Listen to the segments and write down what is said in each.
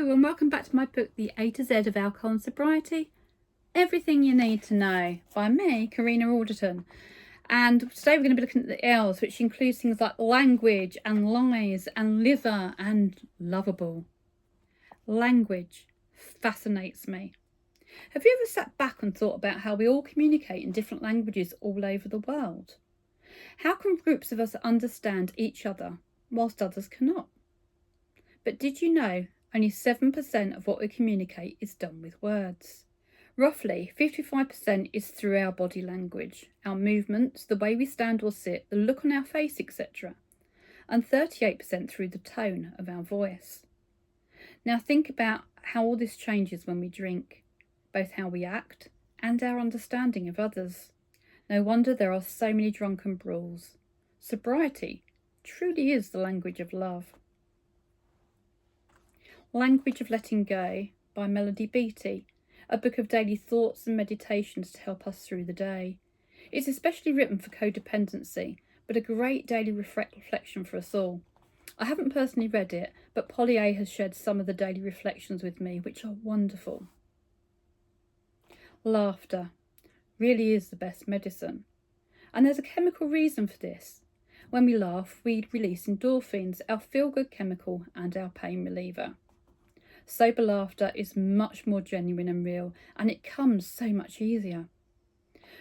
Hello and welcome back to my book, The A to Z of Alcohol and Sobriety. Everything you need to know by me, Corinna Alderton. And today we're going to be looking at the L's, which includes things like language and lies and liver and lovable. Language fascinates me. Have you ever sat back and thought about how we all communicate in different languages all over the world? How can groups of us understand each other whilst others cannot? But did you know only 7% of what we communicate is done with words? Roughly 55% is through our body language, our movements, the way we stand or sit, the look on our face, etc. And 38% through the tone of our voice. Now think about how all this changes when we drink, both how we act and our understanding of others. No wonder there are so many drunken brawls. Sobriety truly is the language of love. Language of Letting Go by Melody Beattie, a book of daily thoughts and meditations to help us through the day. It's especially written for codependency, but a great daily reflection for us all. I haven't personally read it, but Polly A has shared some of the daily reflections with me, which are wonderful. Laughter really is the best medicine. And there's a chemical reason for this. When we laugh, we release endorphins, our feel-good chemical and our pain reliever. Sober laughter is much more genuine and real, and it comes so much easier.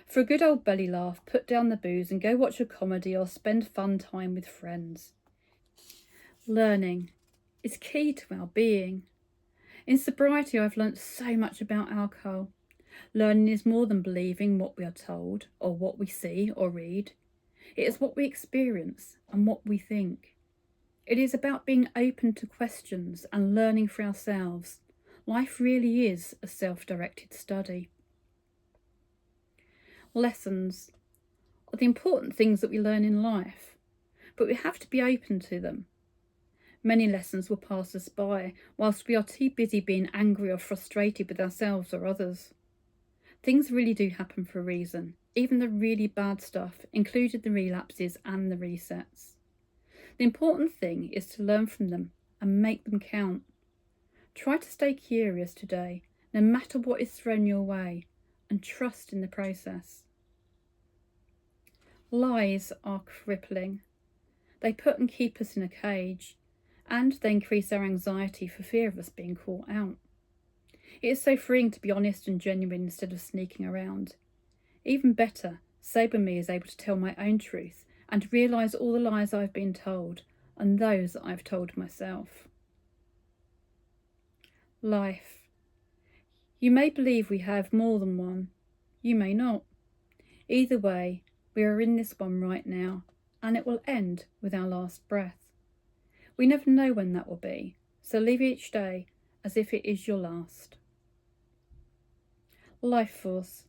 For a good old belly laugh, put down the booze and go watch a comedy or spend fun time with friends. Learning is key to our being. In sobriety, I've learnt so much about alcohol. Learning is more than believing what we are told or what we see or read. It is what we experience and what we think. It is about being open to questions and learning for ourselves. Life really is a self-directed study. Lessons are the important things that we learn in life, but we have to be open to them. Many lessons will pass us by whilst we are too busy being angry or frustrated with ourselves or others. Things really do happen for a reason, even the really bad stuff, including the relapses and the resets. The important thing is to learn from them and make them count. Try to stay curious today, no matter what is thrown your way, and trust in the process. Lies are crippling. They put and keep us in a cage, and they increase our anxiety for fear of us being caught out. It is so freeing to be honest and genuine instead of sneaking around. Even better, sober me is able to tell my own truth and realise all the lies I've been told and those that I've told myself. Life. You may believe we have more than one. You may not. Either way, we are in this one right now, and it will end with our last breath. We never know when that will be, so live each day as if it is your last. Life force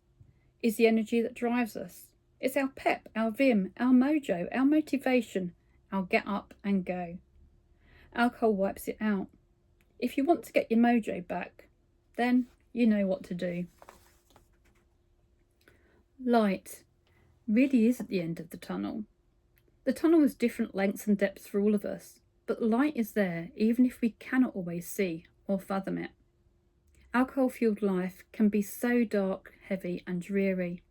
is the energy that drives us. It's our pep, our vim, our mojo, our motivation, our get up and go. Alcohol wipes it out. If you want to get your mojo back, then you know what to do. Light really is at the end of the tunnel. The tunnel is different lengths and depths for all of us, but light is there even if we cannot always see or fathom it. Alcohol-fueled life can be so dark, heavy and dreary.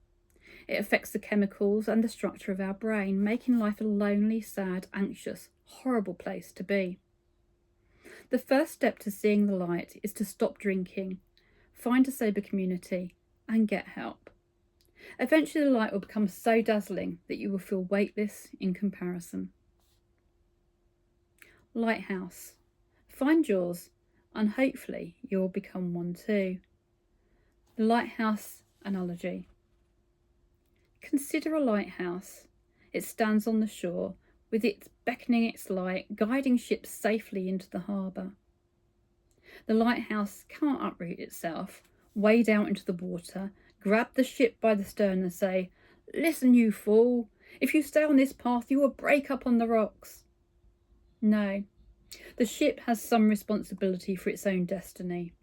It affects the chemicals and the structure of our brain, making life a lonely, sad, anxious, horrible place to be. The first step to seeing the light is to stop drinking, find a sober community and get help. Eventually the light will become so dazzling that you will feel weightless in comparison. Lighthouse. Find yours and hopefully you'll become one too. The lighthouse analogy. Consider a lighthouse. It stands on the shore, with it beckoning its light, guiding ships safely into the harbour. The lighthouse can't uproot itself, wade out into the water, grab the ship by the stern and say, "Listen, you fool, if you stay on this path you will break up on the rocks." No, the ship has some responsibility for its own destiny.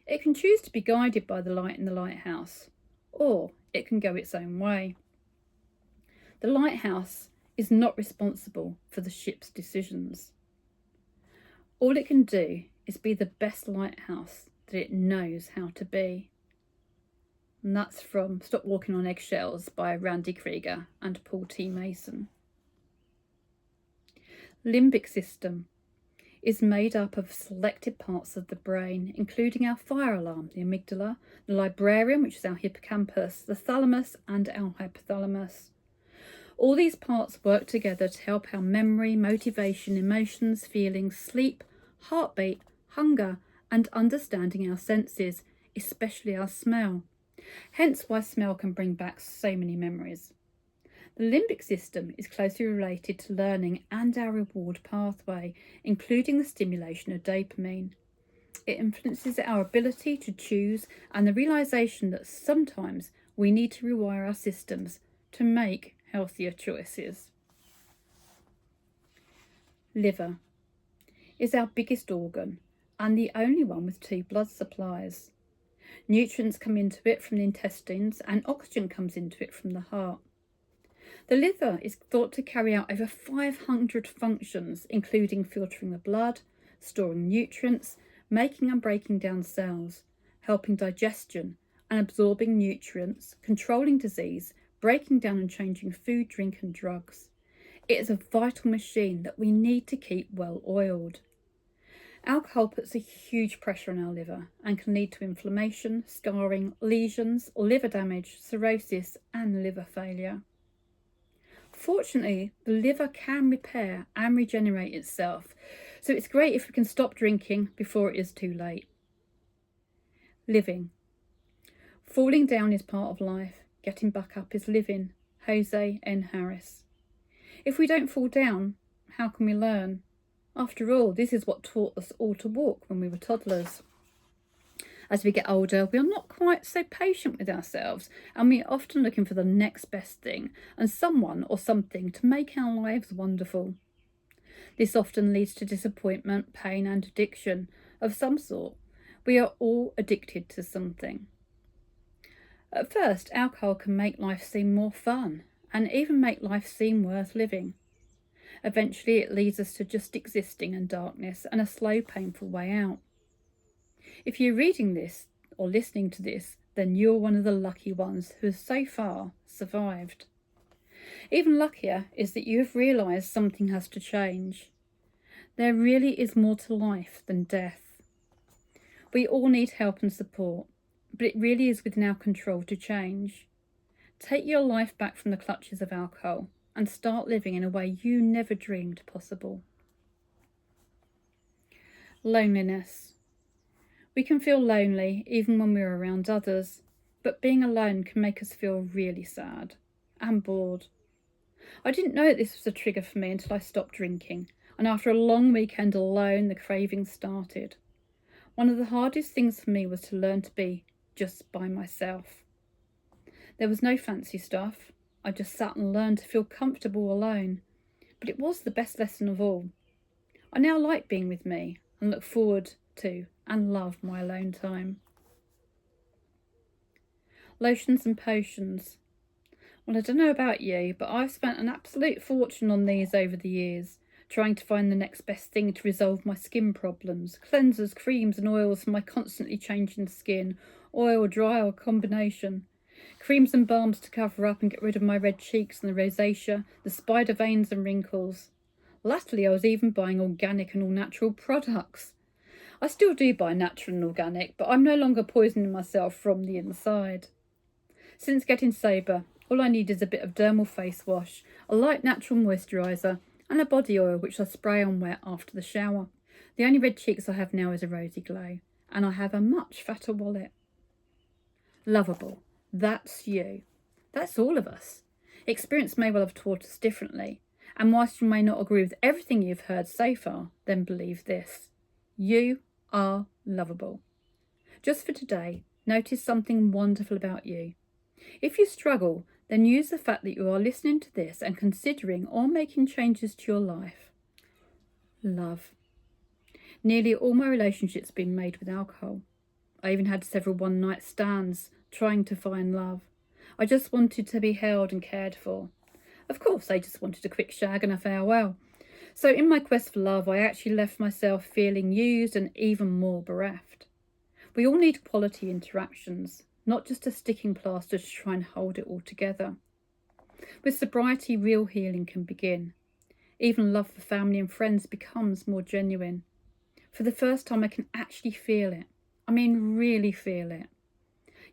It can choose to be guided by the light in the lighthouse, or it can go its own way. The lighthouse is not responsible for the ship's decisions. All it can do is be the best lighthouse that it knows how to be. And that's from Stop Walking on Eggshells by Randy Krieger and Paul T. Mason. Limbic system is made up of selected parts of the brain, including our fire alarm, the amygdala, the librarian, which is our hippocampus, the thalamus and our hypothalamus. All these parts work together to help our memory, motivation, emotions, feelings, sleep, heartbeat, hunger, and understanding our senses, especially our smell. Hence why smell can bring back so many memories. The limbic system is closely related to learning and our reward pathway, including the stimulation of dopamine. It influences our ability to choose and the realization that sometimes we need to rewire our systems to make healthier choices. Liver is our biggest organ and the only one with 2 blood supplies. Nutrients come into it from the intestines and oxygen comes into it from the heart. The liver is thought to carry out over 500 functions, including filtering the blood, storing nutrients, making and breaking down cells, helping digestion and absorbing nutrients, controlling disease, breaking down and changing food, drink and drugs. It is a vital machine that we need to keep well oiled. Alcohol puts a huge pressure on our liver and can lead to inflammation, scarring, lesions, liver damage, cirrhosis and liver failure. Fortunately, the liver can repair and regenerate itself, so it's great if we can stop drinking before it is too late. Living. Falling down is part of life. Getting back up is living. Jose N. Harris. If we don't fall down, how can we learn? After all, this is what taught us all to walk when we were toddlers. As we get older, we are not quite so patient with ourselves, and we are often looking for the next best thing and someone or something to make our lives wonderful. This often leads to disappointment, pain and addiction of some sort. We are all addicted to something. At first, alcohol can make life seem more fun and even make life seem worth living. Eventually, it leads us to just existing in darkness and a slow, painful way out. If you're reading this or listening to this, then you're one of the lucky ones who has so far survived. Even luckier is that you have realised something has to change. There really is more to life than death. We all need help and support, but it really is within our control to change. Take your life back from the clutches of alcohol and start living in a way you never dreamed possible. Loneliness. We can feel lonely even when we're around others, but being alone can make us feel really sad and bored. I didn't know that this was a trigger for me until I stopped drinking, and after a long weekend alone, the craving started. One of the hardest things for me was to learn to be just by myself. There was no fancy stuff. I just sat and learned to feel comfortable alone, but it was the best lesson of all. I now like being with me and look forward to and love my alone time. Lotions and potions. Well, I don't know about you, but I've spent an absolute fortune on these over the years, trying to find the next best thing to resolve my skin problems. Cleansers, creams and oils for my constantly changing skin, oil, dry or combination. Creams and balms to cover up and get rid of my red cheeks and the rosacea, the spider veins and wrinkles. Latterly, I was even buying organic and all-natural products. I still do buy natural and organic, but I'm no longer poisoning myself from the inside. Since getting sober, all I need is a bit of dermal face wash, a light natural moisturiser, and a body oil which I spray on wet after the shower. The only red cheeks I have now is a rosy glow, and I have a much fatter wallet. Lovable. That's you. That's all of us. Experience may well have taught us differently, and whilst you may not agree with everything you've heard so far, then believe this. You are lovable. Just for today, notice something wonderful about you. If you struggle, then use the fact that you are listening to this and considering or making changes to your life. Love. Nearly all my relationships have been made with alcohol. I even had several one-night stands trying to find love. I just wanted to be held and cared for. Of course, I just wanted a quick shag and a farewell. So in my quest for love, I actually left myself feeling used and even more bereft. We all need quality interactions, not just a sticking plaster to try and hold it all together. With sobriety, real healing can begin. Even love for family and friends becomes more genuine. For the first time, I can actually feel it. I mean, really feel it.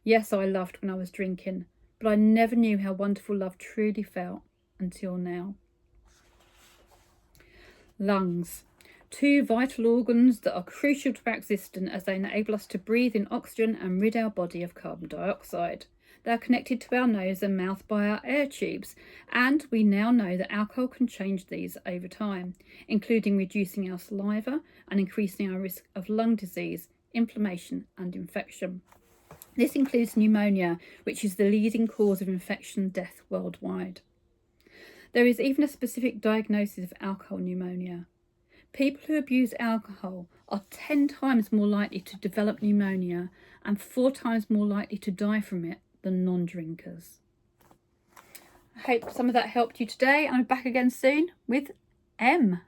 Yes, I loved when I was drinking, but I never knew how wonderful love truly felt until now. Lungs. 2 vital organs that are crucial to our existence as they enable us to breathe in oxygen and rid our body of carbon dioxide. They are connected to our nose and mouth by our air tubes, and we now know that alcohol can change these over time, including reducing our saliva and increasing our risk of lung disease, inflammation and infection. This includes pneumonia, which is the leading cause of infection and death worldwide. There is even a specific diagnosis of alcohol pneumonia. People who abuse alcohol are 10 times more likely to develop pneumonia and 4 times more likely to die from it than non-drinkers. I hope some of that helped you today. I'm back again soon with M.